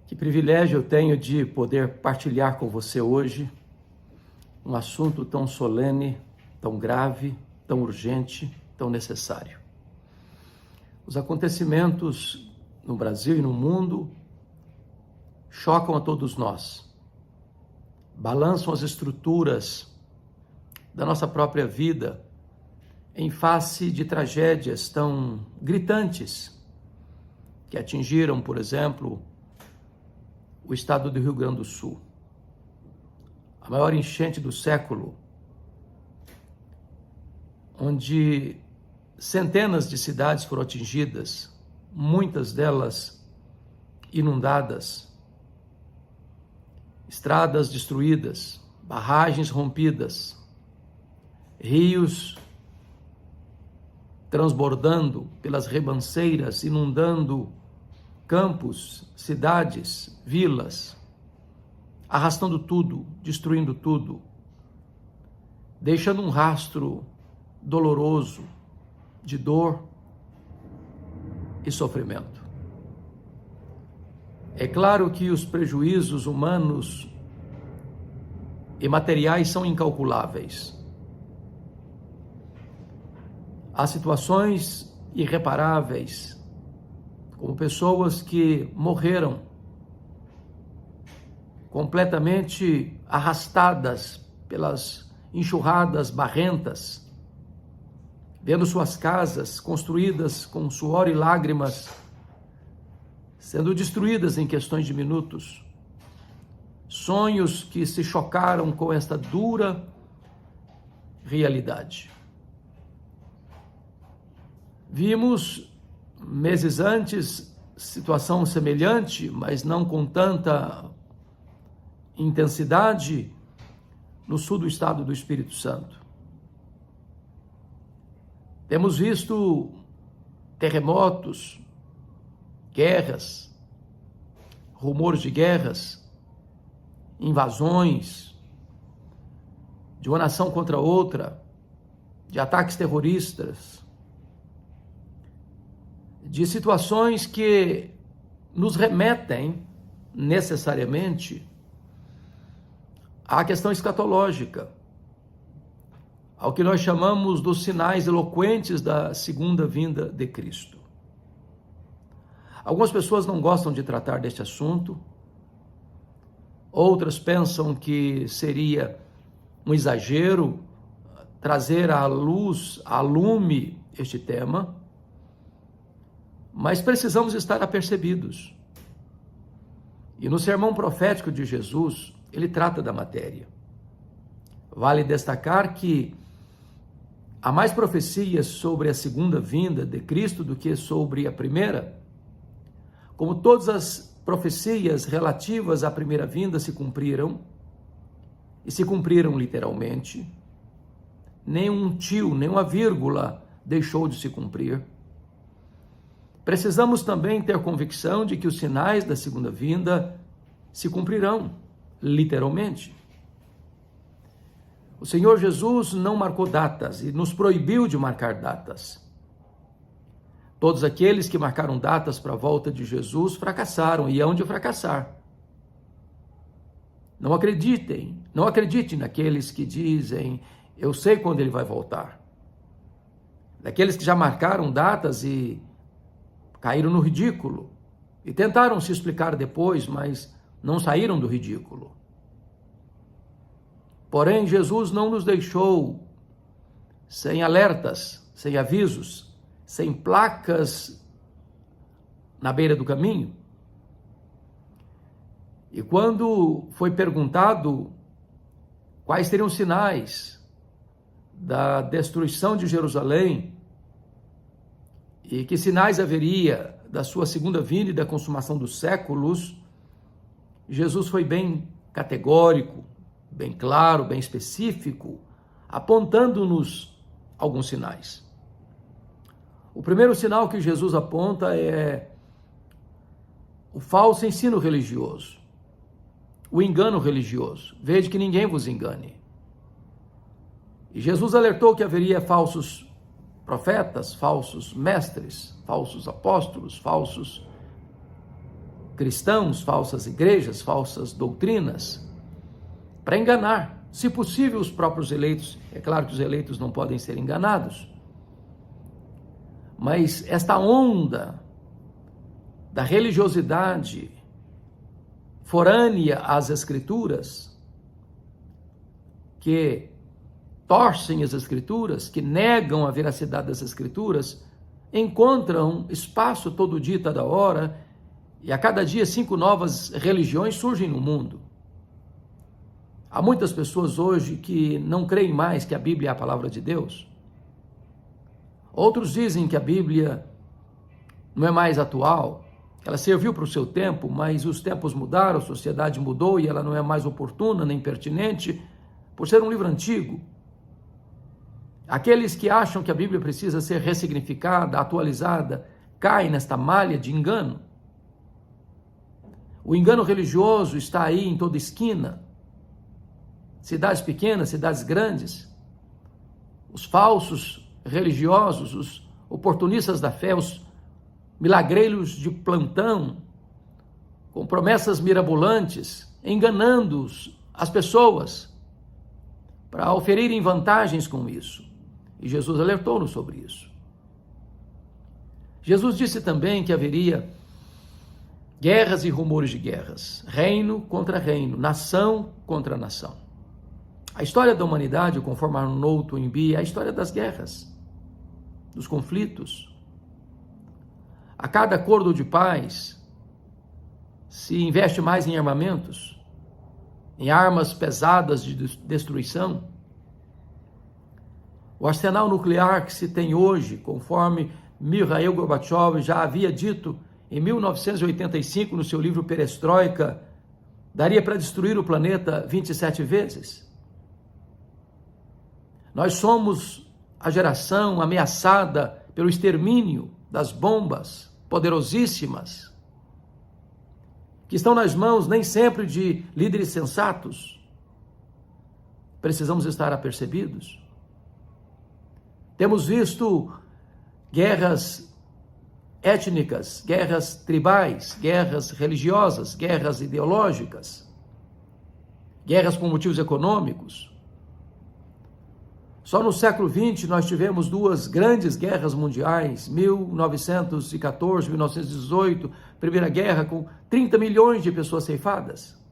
Que privilégio eu tenho de poder partilhar com você hoje um assunto tão solene, tão grave, tão urgente, tão necessário. Os acontecimentos no Brasil e no mundo chocam a todos nós, balançam as estruturas da nossa própria vida em face de tragédias tão gritantes que atingiram, por exemplo, o estado do Rio Grande do Sul. A maior enchente do século, onde centenas de cidades foram atingidas, muitas delas inundadas, estradas destruídas, barragens rompidas, rios transbordando pelas ribanceiras, inundando campos, cidades, vilas, arrastando tudo, destruindo tudo, deixando um rastro doloroso de dor e sofrimento. É claro que os prejuízos humanos e materiais são incalculáveis. Há situações irreparáveis, como pessoas que morreram completamente arrastadas pelas enxurradas barrentas, vendo suas casas construídas com suor e lágrimas, sendo destruídas em questões de minutos. Sonhos que se chocaram com esta dura realidade. Vimos meses antes situação semelhante, mas não com tanta intensidade, no sul do estado do Espírito Santo. Temos visto terremotos, guerras, rumores de guerras, invasões de uma nação contra outra, de ataques terroristas, de situações que nos remetem necessariamente à questão escatológica, ao que nós chamamos dos sinais eloquentes da segunda vinda de Cristo. Algumas pessoas não gostam de tratar deste assunto, outras pensam que seria um exagero trazer à luz, a lume, este tema, mas precisamos estar apercebidos. E no sermão profético de Jesus, ele trata da matéria. Vale destacar que há mais profecias sobre a segunda vinda de Cristo do que sobre a primeira. Como todas as profecias relativas à primeira vinda se cumpriram, e se cumpriram literalmente, nem um tio, nem uma vírgula deixou de se cumprir. Precisamos também ter convicção de que os sinais da segunda vinda se cumprirão, literalmente. O Senhor Jesus não marcou datas e nos proibiu de marcar datas. Todos aqueles que marcaram datas para a volta de Jesus fracassaram e hão de fracassar. Não acreditem naqueles que dizem, eu sei quando ele vai voltar. Daqueles que já marcaram datas e caíram no ridículo e tentaram se explicar depois, mas não saíram do ridículo. Porém, Jesus não nos deixou sem alertas, sem avisos, sem placas na beira do caminho. E quando foi perguntado quais seriam os sinais da destruição de Jerusalém, e que sinais haveria da sua segunda vinda e da consumação dos séculos, Jesus foi bem categórico, bem claro, bem específico, apontando-nos alguns sinais. O primeiro sinal que Jesus aponta é o falso ensino religioso, o engano religioso. Veja que ninguém vos engane. E Jesus alertou que haveria falsos profetas, falsos mestres, falsos apóstolos, falsos cristãos, falsas igrejas, falsas doutrinas, para enganar, se possível, os próprios eleitos. É claro que os eleitos não podem ser enganados, mas esta onda da religiosidade forânea às Escrituras, que torcem as Escrituras, que negam a veracidade das Escrituras, encontram espaço todo dia, toda hora, e a cada dia 5 novas religiões surgem no mundo. Há muitas pessoas hoje que não creem mais que a Bíblia é a palavra de Deus. Outros dizem que a Bíblia não é mais atual, ela serviu para o seu tempo, mas os tempos mudaram, a sociedade mudou e ela não é mais oportuna nem pertinente por ser um livro antigo. Aqueles que acham que a Bíblia precisa ser ressignificada, atualizada, caem nesta malha de engano. O engano religioso está aí em toda esquina. Cidades pequenas, cidades grandes. Os falsos religiosos, os oportunistas da fé, os milagreiros de plantão, com promessas mirabolantes, enganando as pessoas para oferirem vantagens com isso. E Jesus alertou-nos sobre isso. Jesus disse também que haveria guerras e rumores de guerras, reino contra reino, nação contra nação. A história da humanidade, conforme Arnold Toynbee, é a história das guerras, dos conflitos. A cada acordo de paz se investe mais em armamentos, em armas pesadas de destruição. O arsenal nuclear que se tem hoje, conforme Mikhail Gorbachev já havia dito em 1985 no seu livro Perestroika, daria para destruir o planeta 27 vezes. Nós somos a geração ameaçada pelo extermínio das bombas poderosíssimas, que estão nas mãos nem sempre de líderes sensatos. Precisamos estar apercebidos. Temos visto guerras étnicas, guerras tribais, guerras religiosas, guerras ideológicas, guerras por motivos econômicos. Só no século XX nós tivemos 2 grandes guerras mundiais, 1914, 1918, Primeira Guerra, com 30 milhões de pessoas ceifadas.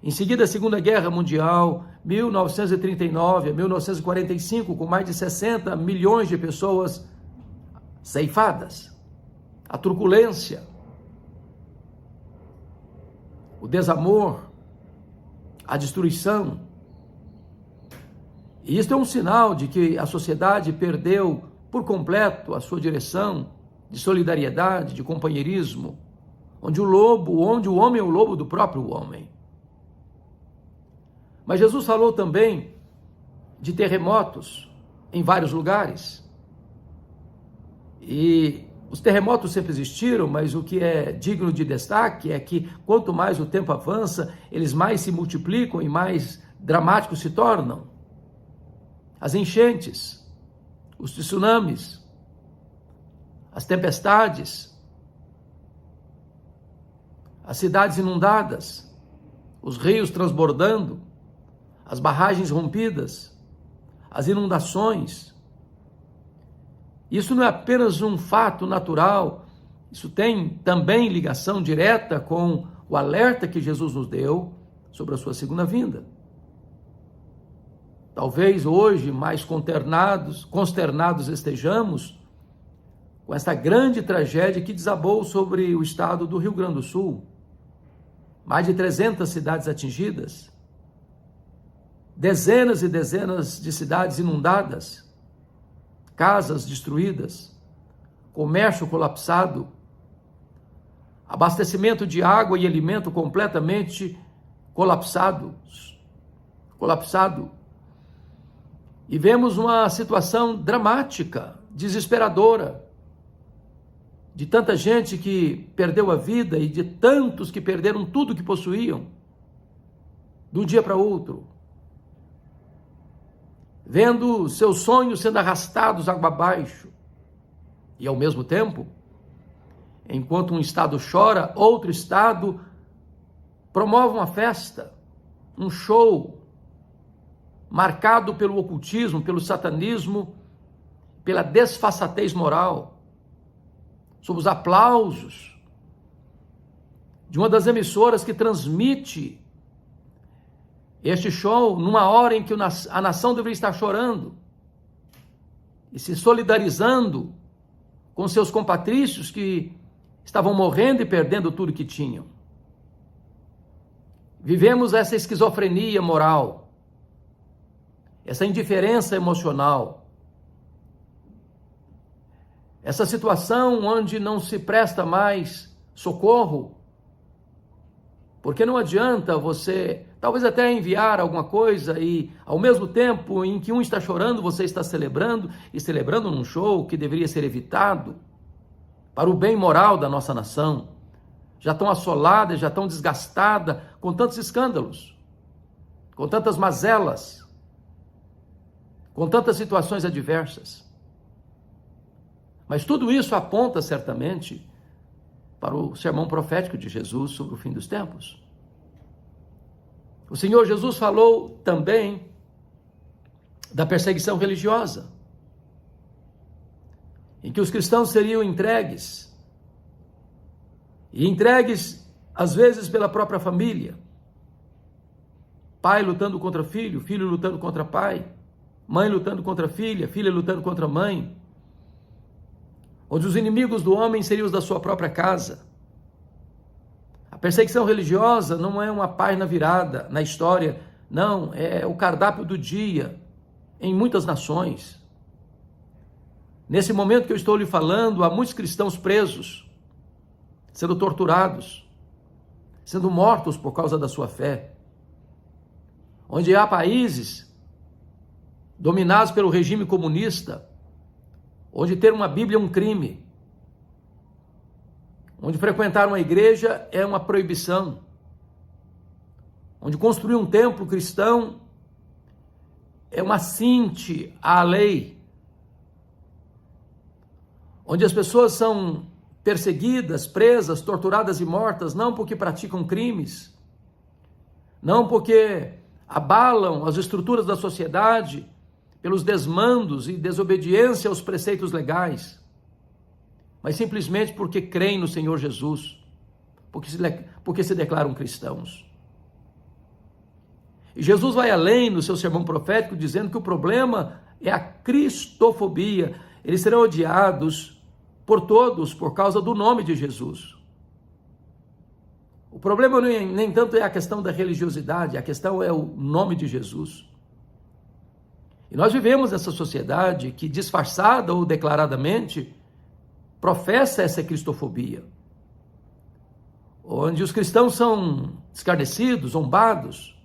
Em seguida, a Segunda Guerra Mundial, 1939 a 1945, com mais de 60 milhões de pessoas ceifadas. A truculência, o desamor, a destruição. E isso é um sinal de que a sociedade perdeu por completo a sua direção de solidariedade, de companheirismo, onde o homem é o lobo do próprio homem. Mas Jesus falou também de terremotos em vários lugares. E os terremotos sempre existiram, mas o que é digno de destaque é que quanto mais o tempo avança, eles mais se multiplicam e mais dramáticos se tornam. As enchentes, os tsunamis, as tempestades, as cidades inundadas, os rios transbordando, as barragens rompidas, as inundações. Isso não é apenas um fato natural, isso tem também ligação direta com o alerta que Jesus nos deu sobre a sua segunda vinda. Talvez hoje mais consternados estejamos com essa grande tragédia que desabou sobre o estado do Rio Grande do Sul. Mais de 300 cidades atingidas, dezenas e dezenas de cidades inundadas, casas destruídas, comércio colapsado, abastecimento de água e alimento completamente colapsado. E vemos uma situação dramática, desesperadora, de tanta gente que perdeu a vida e de tantos que perderam tudo que possuíam, de um dia para outro, vendo seus sonhos sendo arrastados água abaixo, e ao mesmo tempo, enquanto um estado chora, outro estado promove uma festa, um show, marcado pelo ocultismo, pelo satanismo, pela desfaçatez moral, sob os aplausos de uma das emissoras que transmite este show numa hora em que a nação deveria estar chorando e se solidarizando com seus compatrícios que estavam morrendo e perdendo tudo que tinham. Vivemos essa esquizofrenia moral, essa indiferença emocional, essa situação onde não se presta mais socorro, porque não adianta você, talvez até enviar alguma coisa e, ao mesmo tempo em que um está chorando, você está celebrando, e celebrando num show que deveria ser evitado para o bem moral da nossa nação, já tão assolada, já tão desgastada, com tantos escândalos, com tantas mazelas, com tantas situações adversas. Mas tudo isso aponta certamente para o sermão profético de Jesus sobre o fim dos tempos. O Senhor Jesus falou também da perseguição religiosa, em que os cristãos seriam entregues, e entregues às vezes pela própria família, pai lutando contra filho, filho lutando contra pai, mãe lutando contra filha, filha lutando contra mãe, onde os inimigos do homem seriam os da sua própria casa. A perseguição religiosa não é uma página virada na história, não, é o cardápio do dia em muitas nações. Nesse momento que eu estou lhe falando, há muitos cristãos presos, sendo torturados, sendo mortos por causa da sua fé. Onde há países dominados pelo regime comunista, onde ter uma Bíblia é um crime, onde frequentar uma igreja é uma proibição, onde construir um templo cristão é um assinte à lei, onde as pessoas são perseguidas, presas, torturadas e mortas, não porque praticam crimes, não porque abalam as estruturas da sociedade pelos desmandos e desobediência aos preceitos legais, mas simplesmente porque creem no Senhor Jesus, porque se declaram cristãos. E Jesus vai além no seu sermão profético, dizendo que o problema é a cristofobia. Eles serão odiados por todos por causa do nome de Jesus. O problema nem tanto é a questão da religiosidade, a questão é o nome de Jesus. E nós vivemos essa sociedade que, disfarçada ou declaradamente, professa essa cristofobia, onde os cristãos são escarnecidos, zombados,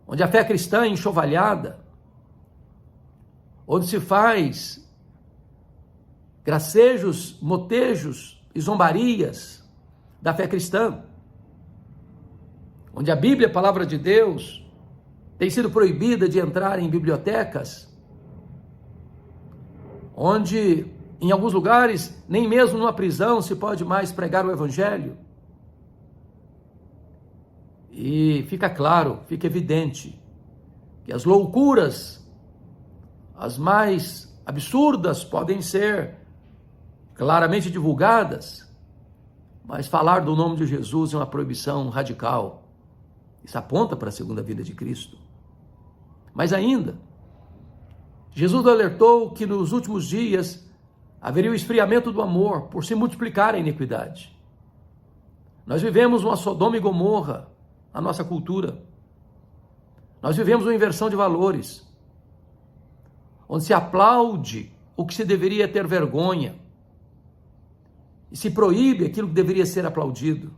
onde a fé cristã é enxovalhada, onde se faz gracejos, motejos e zombarias da fé cristã, onde a Bíblia, a palavra de Deus, tem sido proibida de entrar em bibliotecas, onde, em alguns lugares, nem mesmo numa prisão se pode mais pregar o Evangelho. E fica claro, fica evidente, que as loucuras, as mais absurdas, podem ser claramente divulgadas, mas falar do nome de Jesus é uma proibição radical. Isso aponta para a segunda vinda de Cristo. Mas ainda, Jesus alertou que nos últimos dias haveria o esfriamento do amor por se multiplicar a iniquidade. Nós vivemos uma Sodoma e Gomorra na nossa cultura. Nós vivemos uma inversão de valores, onde se aplaude o que se deveria ter vergonha e se proíbe aquilo que deveria ser aplaudido.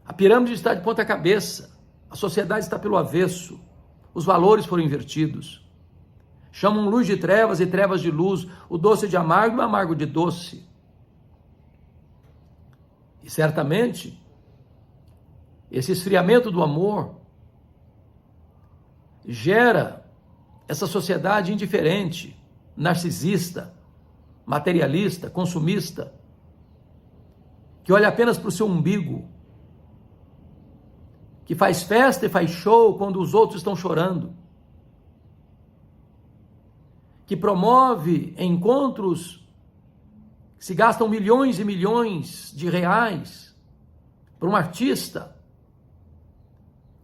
A pirâmide está de ponta cabeça, a sociedade está pelo avesso, os valores foram invertidos. Chamam luz de trevas e trevas de luz, o doce de amargo e o amargo de doce. E certamente, esse esfriamento do amor gera essa sociedade indiferente, narcisista, materialista, consumista, que olha apenas para o seu umbigo, que faz festa e faz show quando os outros estão chorando, que promove encontros que se gastam milhões e milhões de reais para um artista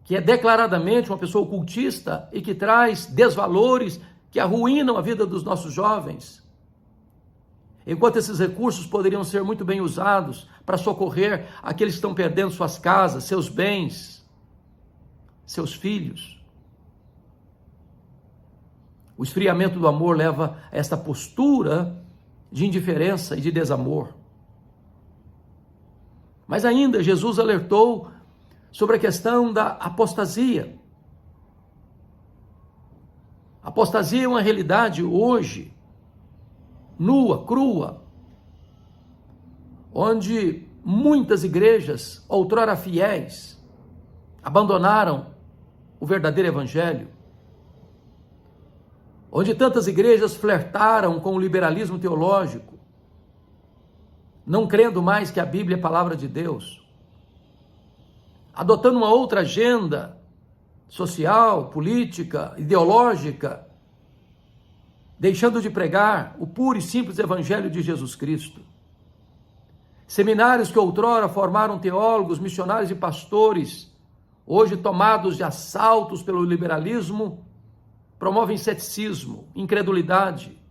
que é declaradamente uma pessoa ocultista e que traz desvalores que arruinam a vida dos nossos jovens. Enquanto esses recursos poderiam ser muito bem usados para socorrer aqueles que estão perdendo suas casas, seus bens, seus filhos. O esfriamento do amor leva a esta postura de indiferença e de desamor. Mas ainda Jesus alertou sobre a questão da apostasia. A apostasia é uma realidade hoje, nua, crua, onde muitas igrejas, outrora fiéis, abandonaram o verdadeiro evangelho, onde tantas igrejas flertaram com o liberalismo teológico, não crendo mais que a Bíblia é a palavra de Deus, adotando uma outra agenda social, política, ideológica, deixando de pregar o puro e simples evangelho de Jesus Cristo. Seminários que outrora formaram teólogos, missionários e pastores, hoje tomados de assaltos pelo liberalismo, promovem ceticismo, incredulidade.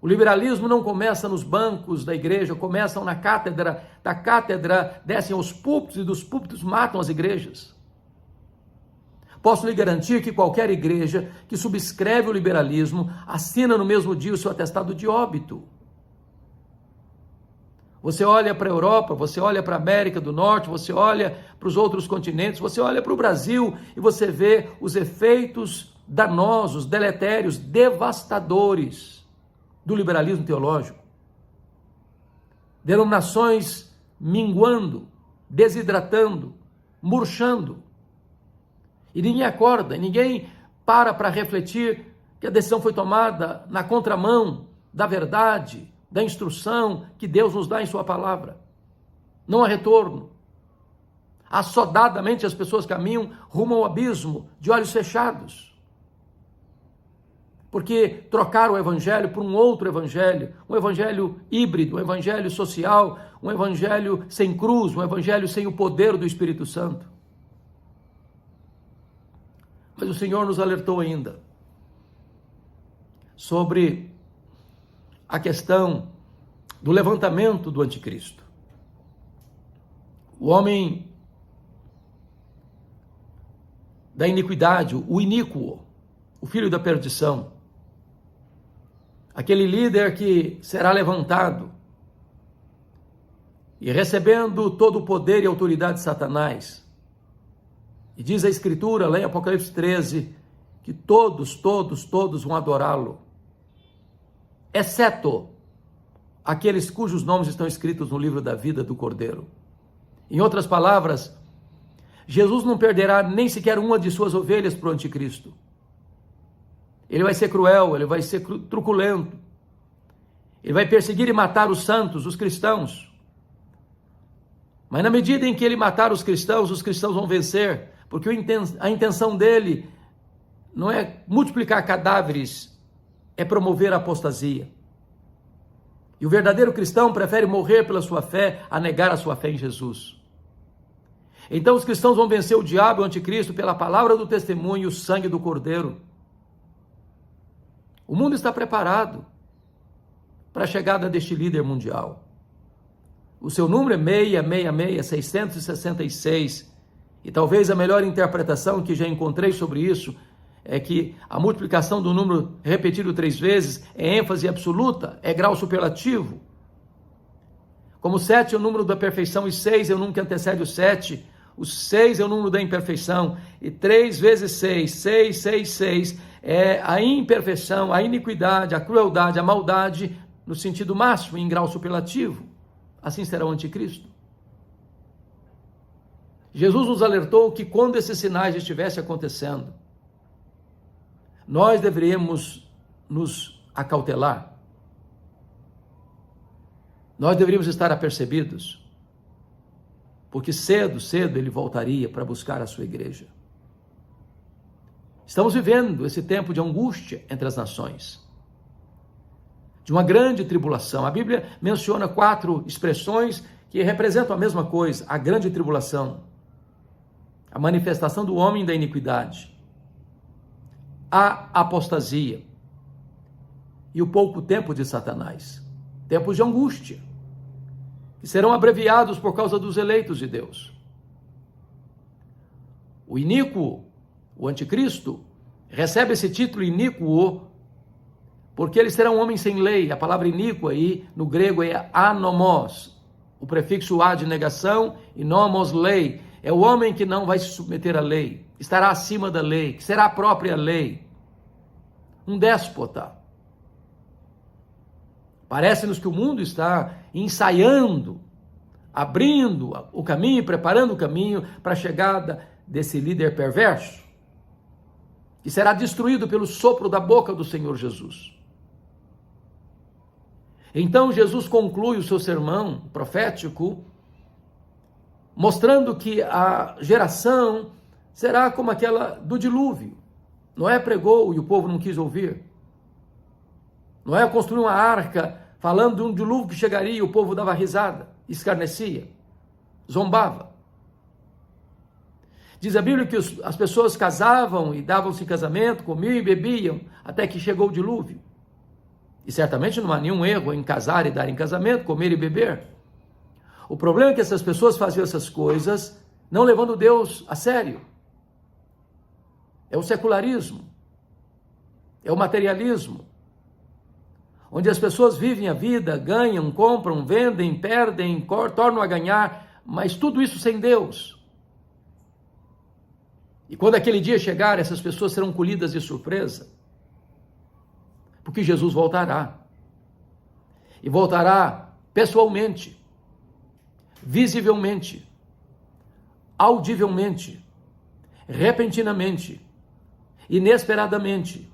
O liberalismo não começa nos bancos da igreja, começam na cátedra, da cátedra descem aos púlpitos e dos púlpitos matam as igrejas. Posso lhe garantir que qualquer igreja que subscreve o liberalismo assina no mesmo dia o seu atestado de óbito. Você olha para a Europa, você olha para a América do Norte, você olha para os outros continentes, você olha para o Brasil e você vê os efeitos danosos, deletérios, devastadores do liberalismo teológico. Denominações minguando, desidratando, murchando. E ninguém acorda, ninguém para refletir que a decisão foi tomada na contramão da verdade, da instrução que Deus nos dá em sua palavra. Não há retorno. Assodadamente as pessoas caminham rumo ao abismo, de olhos fechados. Porque trocaram o evangelho por um outro evangelho, um evangelho híbrido, um evangelho social, um evangelho sem cruz, um evangelho sem o poder do Espírito Santo. Mas o Senhor nos alertou ainda sobre a questão do levantamento do anticristo. O homem da iniquidade, o iníquo, o filho da perdição, aquele líder que será levantado e recebendo todo o poder e autoridade de Satanás. E diz a Escritura, lá em Apocalipse 13, que todos vão adorá-lo, exceto aqueles cujos nomes estão escritos no livro da vida do Cordeiro. Em outras palavras, Jesus não perderá nem sequer uma de suas ovelhas para o anticristo. Ele vai ser cruel, ele vai ser truculento, ele vai perseguir e matar os santos, os cristãos. Mas na medida em que ele matar os cristãos vão vencer, porque a intenção dele não é multiplicar cadáveres, é promover a apostasia. E o verdadeiro cristão prefere morrer pela sua fé a negar a sua fé em Jesus. Então os cristãos vão vencer o diabo e o anticristo pela palavra do testemunho e o sangue do Cordeiro. O mundo está preparado para a chegada deste líder mundial. O seu número é 666, 666. E talvez a melhor interpretação que já encontrei sobre isso é que a multiplicação do número repetido 3 vezes é ênfase absoluta, é grau superlativo. Como 7 é o número da perfeição e 6 é o número que antecede o 7, o 6 é o número da imperfeição, e 3 vezes 6, 6, é a imperfeição, a iniquidade, a crueldade, a maldade, no sentido máximo, em grau superlativo. Assim será o anticristo. Jesus nos alertou que quando esses sinais estivessem acontecendo, nós deveríamos nos acautelar, Nós deveríamos estar apercebidos, porque cedo ele voltaria para buscar a sua igreja. Estamos vivendo esse tempo de angústia entre as nações, de uma grande tribulação. A Bíblia menciona 4 expressões que representam a mesma coisa: a grande tribulação, a manifestação do homem da iniquidade, a apostasia e o pouco tempo de Satanás. Tempos de angústia, que serão abreviados por causa dos eleitos de Deus. O iníquo, o anticristo, recebe esse título iníquo porque ele será um homem sem lei. A palavra iníquo aí no grego é anomos, o prefixo a de negação e nomos, lei. É o homem que não vai se submeter à lei, estará acima da lei, que será a própria lei. Um déspota. Parece-nos que o mundo está ensaiando, abrindo o caminho, preparando o caminho para a chegada desse líder perverso, que será destruído pelo sopro da boca do Senhor Jesus. Então Jesus conclui o seu sermão profético, mostrando que a geração será como aquela do dilúvio. Noé pregou e o povo não quis ouvir. Noé construiu uma arca falando de um dilúvio que chegaria e o povo dava risada, escarnecia, zombava. Diz a Bíblia que as pessoas casavam e davam-se em casamento, comiam e bebiam, até que chegou o dilúvio. E certamente não há nenhum erro em casar e dar em casamento, comer e beber. O problema é que essas pessoas faziam essas coisas não levando Deus a sério. É o secularismo, é o materialismo, onde as pessoas vivem a vida, ganham, compram, vendem, perdem, tornam a ganhar, mas tudo isso sem Deus. E quando aquele dia chegar, essas pessoas serão colhidas de surpresa, porque Jesus voltará. E voltará pessoalmente, visivelmente, audivelmente, repentinamente, inesperadamente,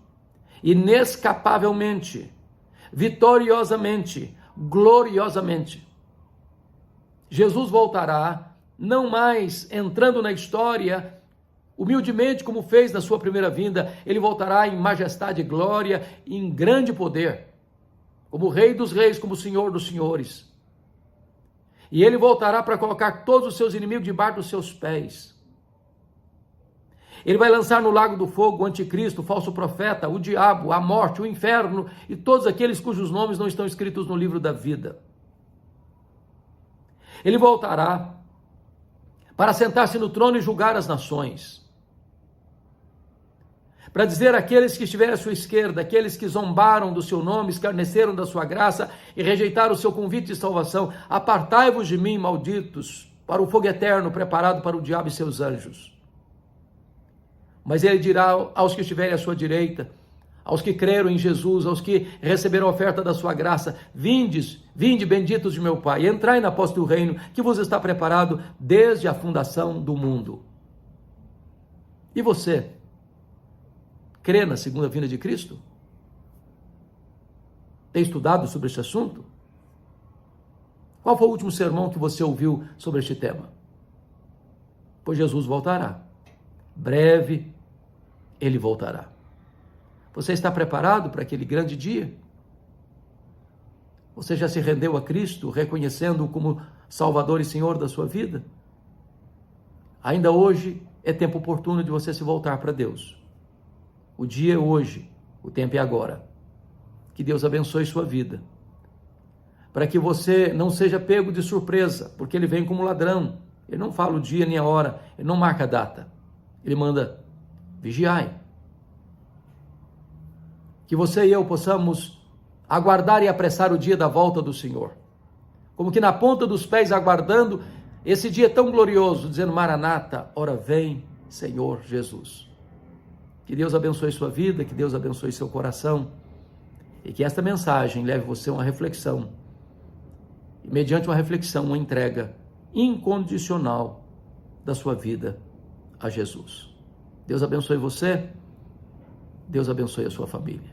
inescapavelmente, vitoriosamente, gloriosamente. Jesus voltará, não mais entrando na história humildemente como fez na sua primeira vinda. Ele voltará em majestade e glória, em grande poder, como Rei dos Reis, como Senhor dos Senhores. E ele voltará para colocar todos os seus inimigos debaixo dos seus pés. Ele vai lançar no lago do fogo o anticristo, o falso profeta, o diabo, a morte, o inferno e todos aqueles cujos nomes não estão escritos no livro da vida. Ele voltará para sentar-se no trono e julgar as nações. Para dizer àqueles que estiverem à sua esquerda, aqueles que zombaram do seu nome, escarneceram da sua graça e rejeitaram o seu convite de salvação: apartai-vos de mim, malditos, para o fogo eterno preparado para o diabo e seus anjos. Mas ele dirá aos que estiverem à sua direita, aos que creram em Jesus, aos que receberam a oferta da sua graça: vinde benditos de meu Pai, entrai na posse do reino que vos está preparado desde a fundação do mundo. E você, crê na segunda vinda de Cristo? Tem estudado sobre este assunto? Qual foi o último sermão que você ouviu sobre este tema? Pois Jesus voltará. Breve, ele voltará. Você está preparado para aquele grande dia? Você já se rendeu a Cristo, reconhecendo-o como Salvador e Senhor da sua vida? Ainda hoje é tempo oportuno de você se voltar para Deus. O dia é hoje, o tempo é agora. Que Deus abençoe sua vida, para que você não seja pego de surpresa, porque ele vem como ladrão. Ele não fala o dia nem a hora, ele não marca a data. Ele manda: vigiai. Que você e eu possamos aguardar e apressar o dia da volta do Senhor, como que na ponta dos pés aguardando esse dia tão glorioso, dizendo: Maranata, ora vem, Senhor Jesus. Que Deus abençoe sua vida, que Deus abençoe seu coração, e que esta mensagem leve você a uma reflexão, e mediante uma reflexão, uma entrega incondicional da sua vida a Jesus. Deus abençoe você, Deus abençoe a sua família.